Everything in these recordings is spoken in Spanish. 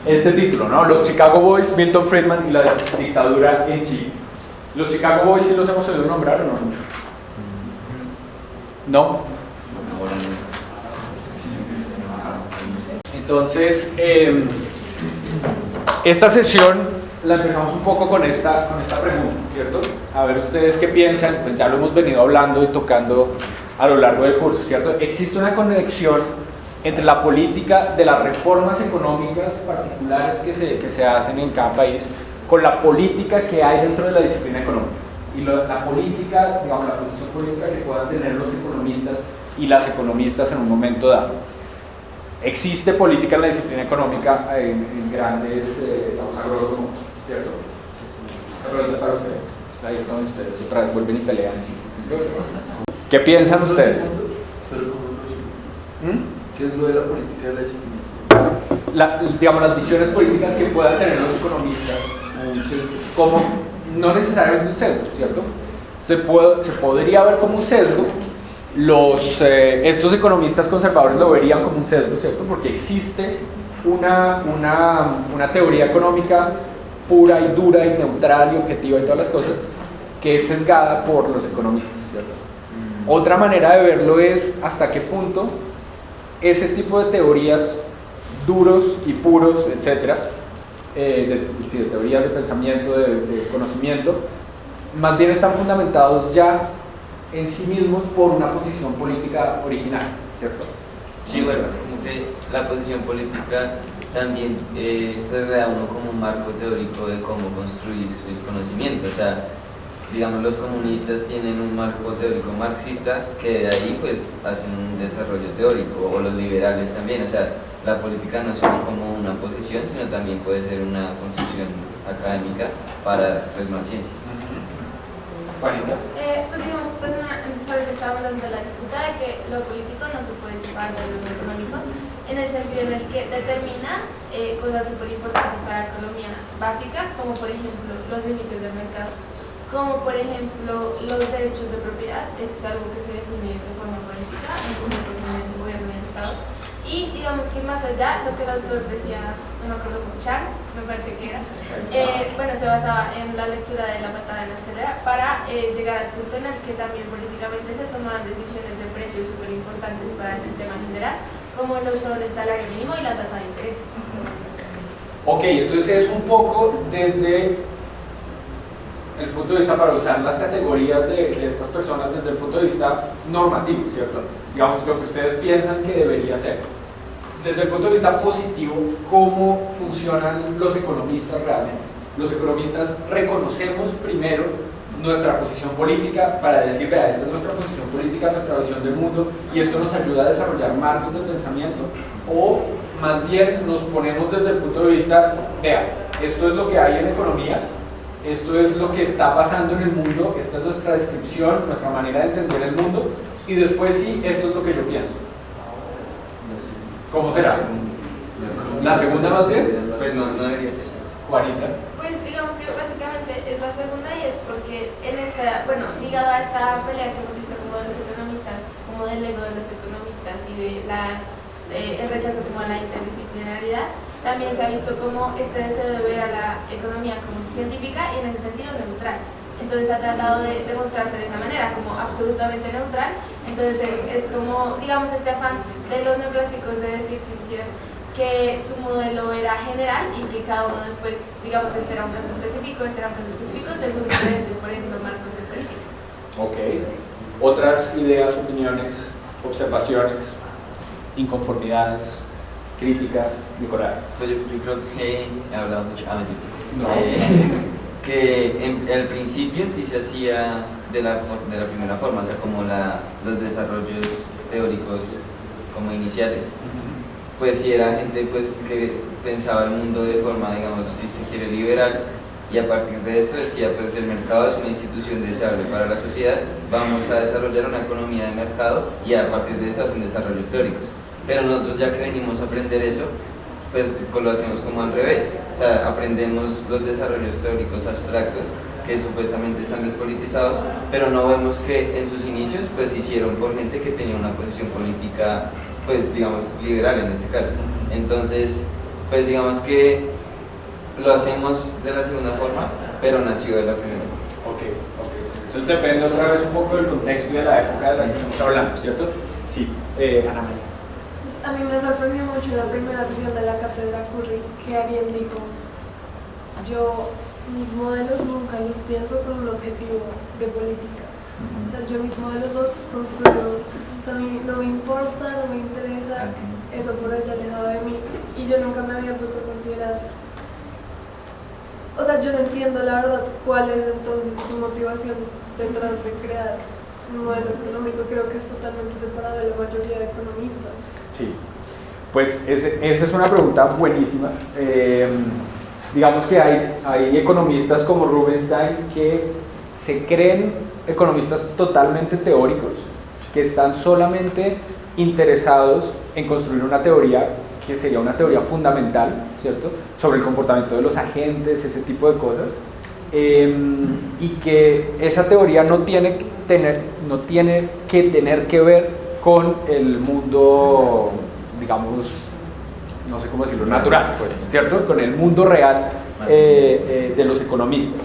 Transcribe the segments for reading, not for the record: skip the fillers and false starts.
este título, ¿no? Los Chicago Boys, Milton Friedman y la dictadura en Chile. Los Chicago Boys sí los hemos oído nombrar o no? ¿No? Entonces, esta sesión la empezamos un poco con esta pregunta, ¿cierto? A ver ustedes qué piensan, pues ya lo hemos venido hablando y tocando a lo largo del curso, ¿cierto? ¿Existe una conexión entre la política de las reformas económicas particulares que se hacen en cada país con la política que hay dentro de la disciplina económica? Y la política, digamos, la posición política que puedan tener los economistas y las economistas en un momento dado. Existe política en la disciplina económica en grandes, vamos a grosso modo, ¿cierto? Esta pregunta es para ustedes. Ahí están ustedes, otra vez vuelven y pelean. ¿Qué piensan ustedes? ¿Qué es lo de la política de la disciplina? Digamos, las visiones políticas que puedan tener los economistas, como no necesariamente un sesgo, ¿cierto? Se podría ver como un sesgo. Estos economistas conservadores lo verían como un sesgo, ¿cierto? Porque existe una teoría económica pura y dura y neutral y objetiva y todas las cosas que es sesgada por los economistas, ¿cierto? Otra manera de verlo es hasta qué punto ese tipo de teorías duros y puros, etcétera, de teorías de pensamiento, de conocimiento, más bien están fundamentados ya en sí mismos por una posición política original, ¿cierto? Sí, bueno, como que la posición política también pues le da a uno como un marco teórico de cómo construir el conocimiento. O sea, digamos, los comunistas tienen un marco teórico marxista que de ahí pues hacen un desarrollo teórico, o los liberales también. O sea, la política no es solo como una posición, sino también puede ser una construcción académica para pues, más ciencias. Juanita. Pues digamos, sobre que estábamos hablando de la disputa de que lo político no se puede separar de lo económico, en el sentido en el que determina cosas súper importantes para la economía básicas, como por ejemplo los límites del mercado, como por ejemplo los derechos de propiedad. Eso es algo que se define de forma política en conjunto con el gobierno y el Estado. Y digamos que más allá, lo que el autor decía, no me acuerdo con Chang, me parece que era, bueno, se basaba en la lectura de La patada en la escalera para llegar al punto en el que también políticamente se tomaban decisiones de precios súper importantes para el sistema en general, como lo son el salario mínimo y la tasa de interés. Ok, entonces es un poco desde el punto de vista, para usar las categorías de estas personas desde el punto de vista normativo, ¿cierto? Digamos, lo que ustedes piensan que debería ser. Desde el punto de vista positivo, ¿cómo funcionan los economistas realmente? Los economistas reconocemos primero nuestra posición política para decir, vea, esta es nuestra posición política, nuestra visión del mundo, y esto nos ayuda a desarrollar marcos de pensamiento, o más bien nos ponemos desde el punto de vista, vea, esto es lo que hay en economía, esto es lo que está pasando en el mundo, esta es nuestra descripción, nuestra manera de entender el mundo, y después sí, esto es lo que yo pienso. ¿Cómo será? ¿La segunda más bien? Pues no debería ser. Juanita. Pues digamos que básicamente es la segunda, y es porque en esta, bueno, ligado a esta pelea que hemos visto como de los economistas, como del ego de los economistas y de el rechazo como a la interdisciplinaridad, también se ha visto como este deseo de ver a la economía como científica y en ese sentido neutral. Entonces ha tratado de demostrarse de esa manera, como absolutamente neutral. Entonces es como, digamos, este afán de los neoclásicos de decir que su modelo era general y que cada uno después, digamos, este era un caso específico, este era un caso específico, según diferentes, por ejemplo, marcos de política. Ok. Otras ideas, opiniones, observaciones, inconformidades, críticas, Nicolás. Pues yo creo que he hablado mucho. No. Que en el principio sí se hacía de la primera forma, o sea, como los desarrollos teóricos como iniciales. Pues sí era gente pues, que pensaba el mundo de forma, digamos, si se quiere, liberal, y a partir de esto decía, pues el mercado es una institución deseable para la sociedad, vamos a desarrollar una economía de mercado, y a partir de eso hacen desarrollos teóricos. Pero nosotros, ya que venimos a aprender eso, pues lo hacemos como al revés, o sea, aprendemos los desarrollos teóricos abstractos que supuestamente están despolitizados, pero no vemos que en sus inicios pues se hicieron por gente que tenía una posición política, pues digamos, liberal en este caso. Entonces, Pues digamos que lo hacemos de la segunda forma, pero nació de la primera. Ok. Entonces depende otra vez un poco del contexto y de la época de la que estamos hablando, ¿cierto? Sí, Ana María. A mí me sorprendió mucho la primera sesión de la cátedra Curry que Ariel dijo: yo mis modelos nunca los pienso con un objetivo de política. O sea, yo mis modelos los construyo. O sea, a mí no me importa, no me interesa eso por allá alejado de mí. Y yo nunca me había puesto a considerar. O sea, yo no entiendo la verdad cuál es entonces su motivación detrás de crear un modelo económico. Creo que es totalmente separado de la mayoría de economistas. Sí, pues esa es una pregunta buenísima. Digamos que hay economistas como Rubinstein que se creen economistas totalmente teóricos, que están solamente interesados en construir una teoría que sería una teoría fundamental, ¿cierto?, sobre el comportamiento de los agentes, ese tipo de cosas, y que esa teoría no tiene que tener que ver con el mundo, digamos, no sé cómo decirlo, natural, pues, ¿cierto?, con el mundo real de los economistas.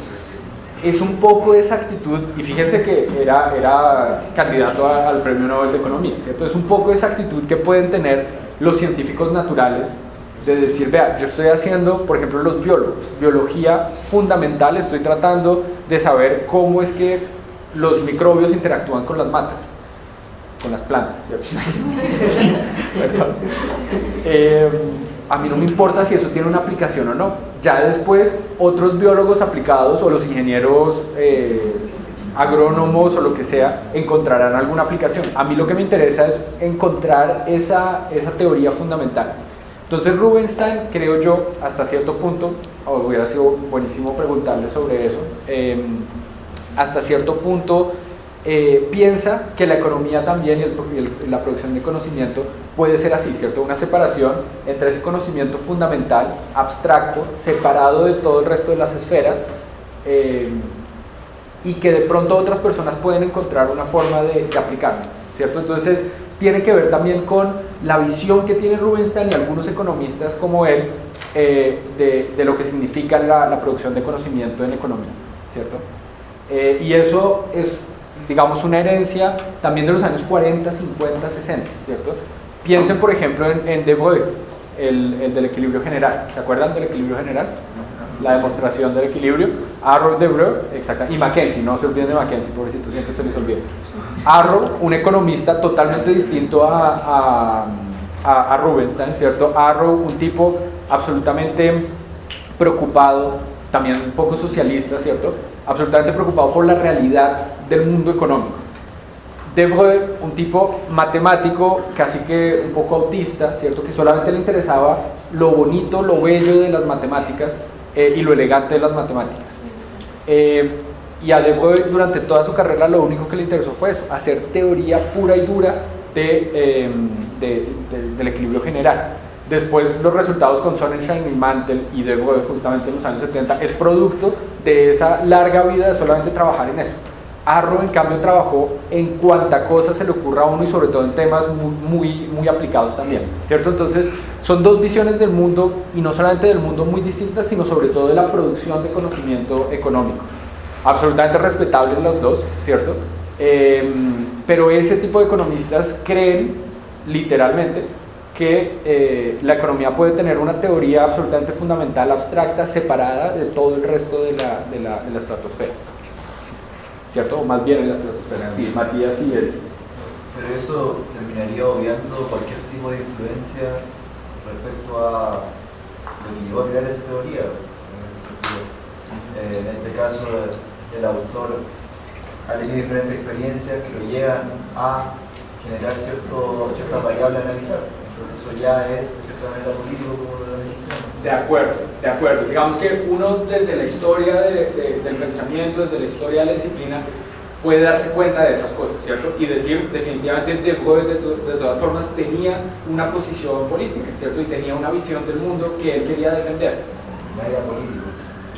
Es un poco esa actitud, y fíjense que era candidato al Premio Nobel de Economía, ¿cierto? Es un poco esa actitud que pueden tener los científicos naturales de decir, vea, yo estoy haciendo, por ejemplo, los biólogos, biología fundamental, estoy tratando de saber cómo es que los microbios interactúan con las matas, con las plantas, ¿cierto? Sí, perdón. A mí no me importa si eso tiene una aplicación o no. Ya después otros biólogos aplicados o los ingenieros agrónomos o lo que sea encontrarán alguna aplicación. A mí lo que me interesa es encontrar esa teoría fundamental. Entonces Rubinstein, creo yo, hasta cierto punto, hubiera sido buenísimo preguntarle sobre eso, hasta cierto punto piensa que la economía también y la producción de conocimiento puede ser así, ¿cierto? Una separación entre ese conocimiento fundamental, abstracto, separado de todo el resto de las esferas, y que de pronto otras personas pueden encontrar una forma de aplicarlo, ¿cierto? Entonces tiene que ver también con la visión que tiene Rubinstein y algunos economistas como él de lo que significa la producción de conocimiento en economía, ¿cierto? Y eso es, digamos, una herencia también de los años 40, 50, 60, ¿cierto? Piensen, por ejemplo, en De Broglie, el del equilibrio general. ¿Se acuerdan del equilibrio general? La demostración del equilibrio. Arrow, De Broglie, exacto. Y Mackenzie, no se olviden de Mackenzie, pobrecito, siempre se les olvida. Arrow, un economista totalmente distinto a Rubinstein, ¿cierto? Arrow, un tipo absolutamente preocupado, también un poco socialista, ¿cierto? Absolutamente preocupado por la realidad del mundo económico. De Broglie, un tipo matemático, casi que un poco autista, ¿cierto?, que solamente le interesaba lo bonito, lo bello de las matemáticas y lo elegante de las matemáticas. Y a De Broglie durante toda su carrera lo único que le interesó fue eso, hacer teoría pura y dura del equilibrio general. Después los resultados con Sonnenschein y Mantel y De Broglie justamente en los años 70 es producto de esa larga vida de solamente trabajar en eso. Arrow, en cambio, trabajó en cuanta cosa se le ocurra a uno y sobre todo en temas muy aplicados también, ¿cierto? Entonces son dos visiones del mundo, y no solamente del mundo muy distintas, sino sobre todo de la producción de conocimiento económico. Absolutamente respetables las dos, ¿cierto? Pero ese tipo de economistas creen literalmente que la economía puede tener una teoría absolutamente fundamental, abstracta, separada de todo el resto de la estratosfera, ¿cierto? O más bien en la estratosfera. Sí, Matías y él. Pero eso terminaría obviando cualquier tipo de influencia respecto a lo que llevó a crear esa teoría, en ese sentido. En este caso, el autor ha tenido diferentes experiencias que lo llevan a generar ciertas variables a analizar. Entonces eso ya es, de cierta manera, político, como lo mencioné. De acuerdo. Digamos que uno desde la historia del pensamiento, desde la historia de la disciplina, puede darse cuenta de esas cosas, ¿cierto? Y decir, definitivamente, De Broglie de todas formas tenía una posición política, ¿cierto? Y tenía una visión del mundo que él quería defender. Nadie apolítico.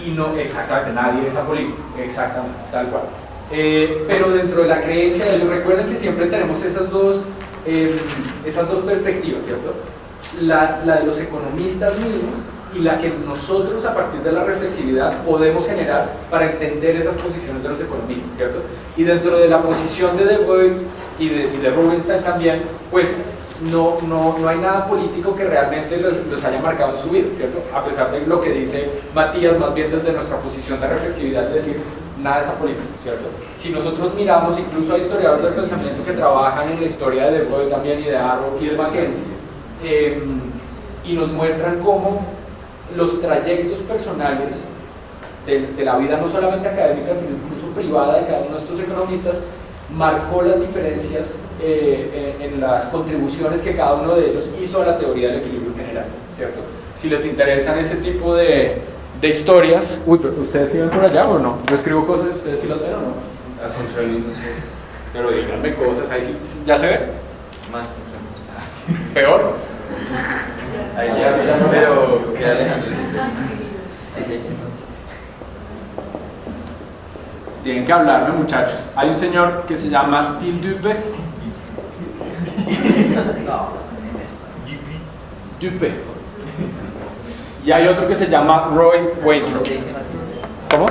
Y no, exactamente, nadie es apolítico, exactamente, tal cual. Pero dentro de la creencia de ellos, recuerden que siempre tenemos esas dos perspectivas, ¿cierto? la de los economistas mismos y la que nosotros a partir de la reflexividad podemos generar para entender esas posiciones de los economistas, ¿cierto? Y dentro de la posición de De Broglie y de Rubinstein también, pues no hay nada político que realmente los haya marcado en su vida, ¿cierto? A pesar de lo que dice Matías, más bien desde nuestra posición de reflexividad, es decir, nada es apolítico, ¿cierto? Si nosotros miramos, incluso hay historiadores del pensamiento que trabajan en la historia de De Broglie también y de Arrow y de Mackenzie, y nos muestran cómo los trayectos personales de la vida, no solamente académica, sino incluso privada de cada uno de estos economistas, marcó las diferencias en las contribuciones que cada uno de ellos hizo a la teoría del equilibrio general, ¿cierto? Si les interesan ese tipo de historias... Uy, pero ¿ustedes sí ven por allá o no? Yo escribo cosas, ¿ustedes sí las ven o no? A contrario, nosotros. Pero díganme cosas, ahí ¿ya se ve? Más contrarios. ¿Peor? Ahí ya, pero queda Alejandro siempre. Sí, ahí sí. Tienen que hablarme, muchachos. Hay un señor que se llama Till Dupe. Dupe. Y hay otro que se llama Roy Wainwright. ¿Cómo?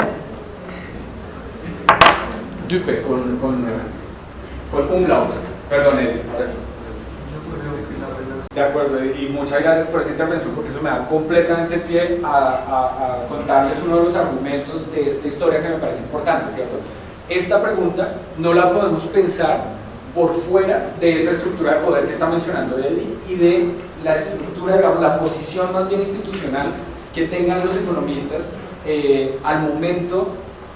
Dupe, con umlaut. Perdón, ahora sí. De acuerdo, y muchas gracias por esta intervención, porque eso me da completamente pie a contarles uno de los argumentos de esta historia que me parece importante, ¿cierto? Esta pregunta no la podemos pensar por fuera de esa estructura de poder que está mencionando Eddie y de la estructura, digamos, la posición más bien institucional que tengan los economistas al momento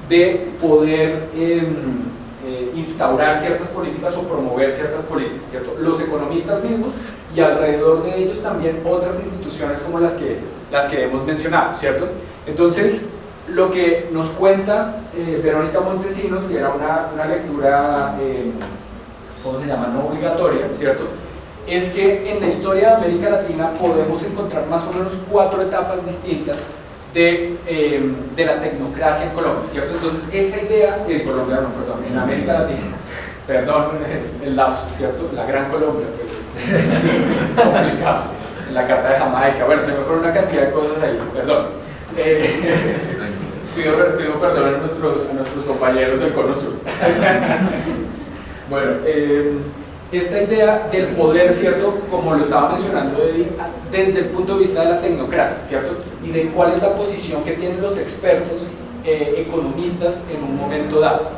de poder instaurar ciertas políticas o promover ciertas políticas, ¿cierto? Los economistas mismos y alrededor de ellos también otras instituciones como las que hemos mencionado, ¿cierto? Entonces, lo que nos cuenta Verónica Montesinos, que era una lectura, ¿cómo se llama?, no obligatoria, ¿cierto?, es que en la historia de América Latina podemos encontrar más o menos 4 etapas distintas de la tecnocracia en Colombia, ¿cierto? Entonces, esa idea, en Colombia, no, perdón, en América Latina, perdón, el lapsus, ¿cierto?, la Gran Colombia, pero complicado, en la Carta de Jamaica, bueno, se me fueron una cantidad de cosas ahí, perdón. Pido perdón a nuestros compañeros del Cono Sur. Bueno, esta idea del poder, ¿cierto?, como lo estaba mencionando Eddie, desde el punto de vista de la tecnocracia, ¿cierto?, y de cuál es la posición que tienen los expertos economistas en un momento dado.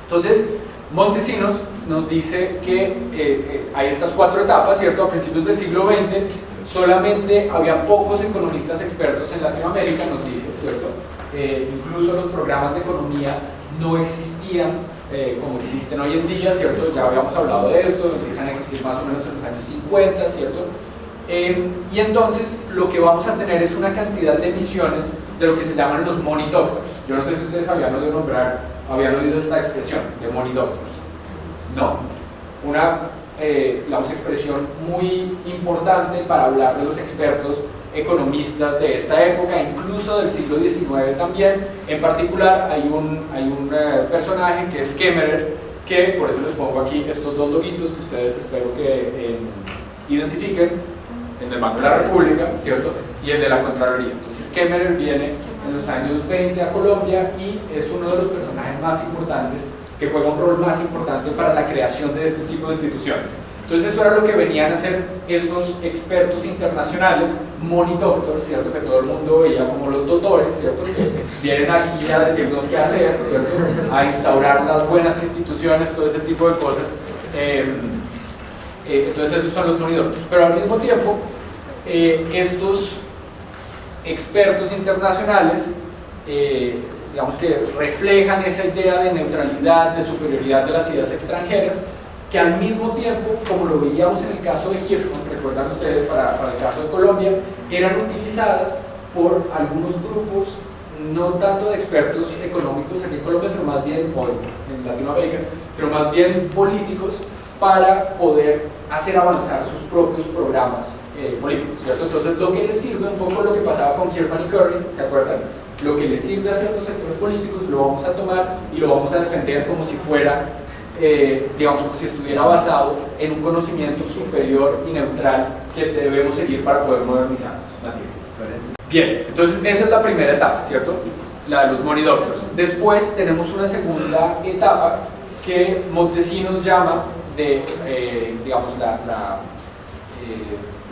Entonces, Montesinos nos dice que hay estas 4 etapas, ¿cierto? A principios del siglo XX solamente había pocos economistas expertos en Latinoamérica, nos dice, ¿cierto? Incluso los programas de economía no existían como existen hoy en día, ¿cierto? Ya habíamos hablado de esto, empiezan a existir más o menos en los años 50, ¿cierto? Y entonces lo que vamos a tener es una cantidad de misiones de lo que se llaman los money doctors. Yo no sé si ustedes habían oído esta expresión de money doctors. No, una digamos, expresión muy importante para hablar de los expertos economistas de esta época, incluso del siglo XIX también. En particular hay un personaje que es Kemmerer, que por eso les pongo aquí estos 2 loguitos que ustedes espero que identifiquen, el del Banco de la República, ¿cierto?, y el de la Contraloría. Entonces Kemmerer viene en los años 20 a Colombia y es uno de los personajes más importantes, que juega un rol más importante para la creación de este tipo de instituciones. Entonces eso era lo que venían a hacer esos expertos internacionales, money doctors, ¿cierto?, que todo el mundo veía como los doctores, ¿cierto?, que vienen aquí a decirnos qué hacer, ¿cierto?, a instaurar las buenas instituciones, todo ese tipo de cosas. Entonces esos son los money doctors. Pero al mismo tiempo, estos expertos internacionales, digamos que reflejan esa idea de neutralidad, de superioridad de las ideas extranjeras, que al mismo tiempo, como lo veíamos en el caso de Hirschman, recuerdan ustedes para el caso de Colombia, eran utilizadas por algunos grupos, no tanto de expertos económicos aquí en Colombia, sino más bien, o en Latinoamérica, pero más bien políticos, para poder hacer avanzar sus propios programas políticos, ¿cierto? Entonces, lo que les sirve, un poco lo que pasaba con Hirschman y Curry, ¿se acuerdan? Lo que les sirve a ciertos sectores políticos lo vamos a tomar y lo vamos a defender como si fuera, digamos, como si estuviera basado en un conocimiento superior y neutral que debemos seguir para poder modernizarnos. Bien, entonces esa es la primera etapa, ¿cierto? La de los money doctors. Después tenemos una segunda etapa que Montesinos llama de, digamos,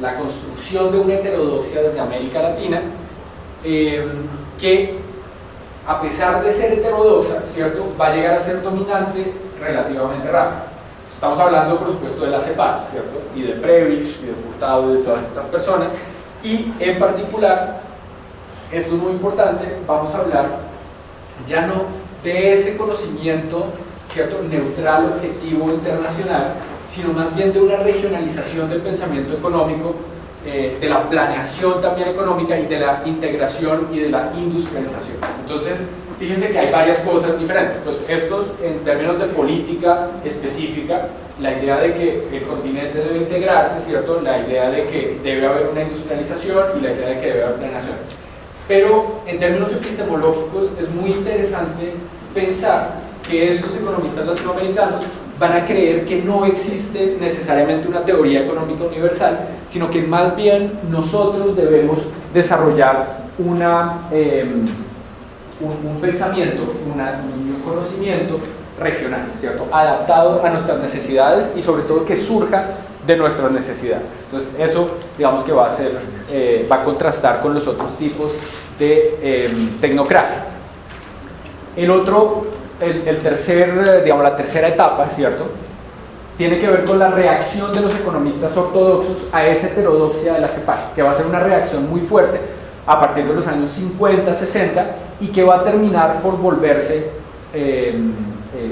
la construcción de una heterodoxia desde América Latina, que a pesar de ser heterodoxa, ¿cierto?, va a llegar a ser dominante relativamente rápido. Estamos hablando, por supuesto, de la CEPAL, ¿cierto?, y de Prebisch, y de Furtado, y de todas estas personas, y en particular, esto es muy importante, vamos a hablar ya no de ese conocimiento, ¿cierto?, neutral, objetivo, internacional, sino más bien de una regionalización del pensamiento económico, de la planeación también económica y de la integración y de la industrialización. Entonces, fíjense que hay varias cosas diferentes. Pues estos, en términos de política específica, la idea de que el continente debe integrarse, ¿cierto?, la idea de que debe haber una industrialización y la idea de que debe haber planeación. Pero en términos epistemológicos es muy interesante pensar que estos economistas latinoamericanos van a creer que no existe necesariamente una teoría económica universal, sino que más bien nosotros debemos desarrollar un pensamiento, un conocimiento regional, ¿cierto?, adaptado a nuestras necesidades y sobre todo que surja de nuestras necesidades. Entonces eso, digamos que va a contrastar con los otros tipos de tecnocracia. La tercera etapa, ¿cierto?, tiene que ver con la reacción de los economistas ortodoxos a esa heterodoxia de la CEPAL, que va a ser una reacción muy fuerte a partir de los años 50, 60 y que va a terminar por volverse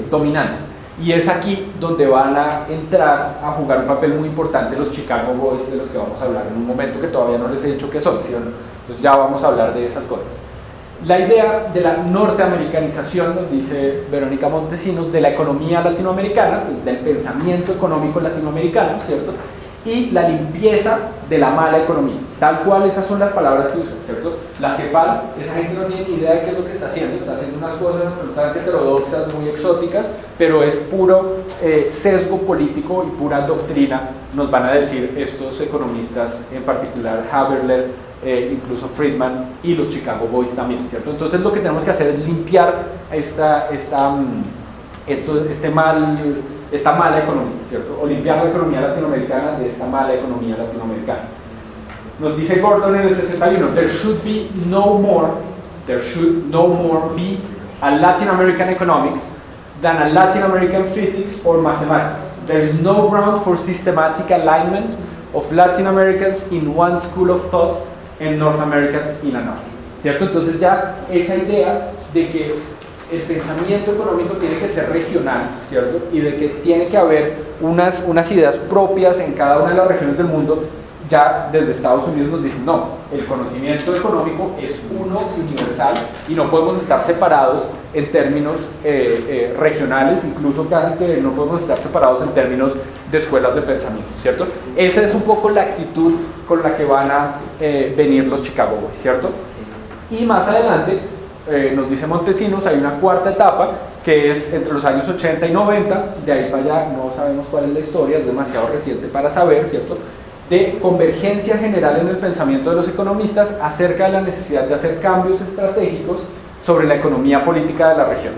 dominante. Y es aquí donde van a entrar a jugar un papel muy importante los Chicago Boys, de los que vamos a hablar en un momento, que todavía no les he dicho qué son, ¿sí o no? Entonces ya vamos a hablar de esas cosas. La idea de la norteamericanización, nos dice Verónica Montesinos, de la economía latinoamericana, pues del pensamiento económico latinoamericano, ¿cierto?, y la limpieza de la mala economía, tal cual esas son las palabras que usan, ¿cierto? La CEPAL, esa gente no tiene ni idea de qué es lo que está haciendo unas cosas absolutamente heterodoxas, muy exóticas, pero es puro sesgo político y pura doctrina, nos van a decir estos economistas, en particular Haberler, incluso Friedman y los Chicago Boys también, ¿cierto? Entonces lo que tenemos que hacer es limpiar esta mala economía, ¿cierto? O limpiar la economía latinoamericana de esta mala economía latinoamericana. Nos dice Gordon en el 61, there should no more be a Latin American economics than a Latin American physics or mathematics. There is no ground for systematic alignment of Latin Americans in one school of thought and North Americans in another, ¿cierto? Entonces ya esa idea de que el pensamiento económico tiene que ser regional, ¿cierto?, y de que tiene que haber unas ideas propias en cada una de las regiones del mundo, ya desde Estados Unidos nos dicen, no, el conocimiento económico es uno y universal y no podemos estar separados en términos regionales, incluso casi que no podemos estar separados en términos de escuelas de pensamiento, ¿cierto? Esa es un poco la actitud con la que van a venir los Chicago Boys, ¿cierto? Y más adelante, nos dice Montesinos, hay una cuarta etapa que es entre los años 80 y 90, de ahí para allá no sabemos cuál es la historia, es demasiado reciente para saber, ¿cierto?, de convergencia general en el pensamiento de los economistas acerca de la necesidad de hacer cambios estratégicos sobre la economía política de la región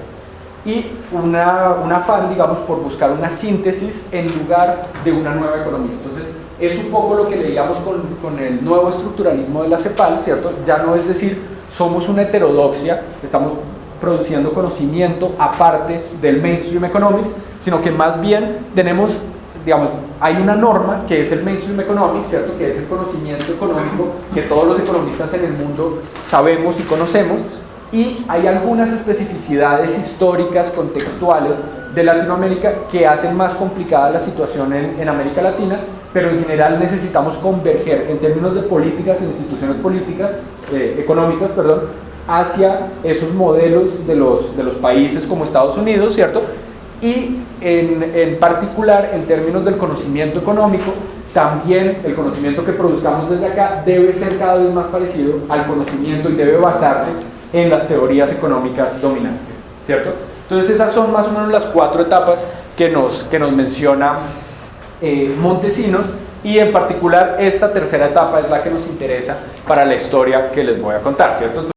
y un afán, digamos, por buscar una síntesis en lugar de una nueva economía. Entonces es un poco lo que leíamos con el nuevo estructuralismo de la CEPAL, ¿cierto? Ya no es decir, somos una heterodoxia, estamos produciendo conocimiento aparte del mainstream economics, sino que más bien tenemos, digamos, hay una norma que es el mainstream economics, ¿cierto?, que es el conocimiento económico que todos los economistas en el mundo sabemos y conocemos, y hay algunas especificidades históricas, contextuales de Latinoamérica que hacen más complicada la situación en América Latina, pero en general necesitamos converger en términos de políticas e instituciones políticas, económicas, perdón, hacia esos modelos de los países como Estados Unidos, ¿cierto? Y en particular, en términos del conocimiento económico, también el conocimiento que produzcamos desde acá debe ser cada vez más parecido al conocimiento y debe basarse en las teorías económicas dominantes, ¿cierto? Entonces esas son más o menos las cuatro etapas que nos menciona Montesinos, y en particular esta tercera etapa es la que nos interesa para la historia que les voy a contar, ¿cierto?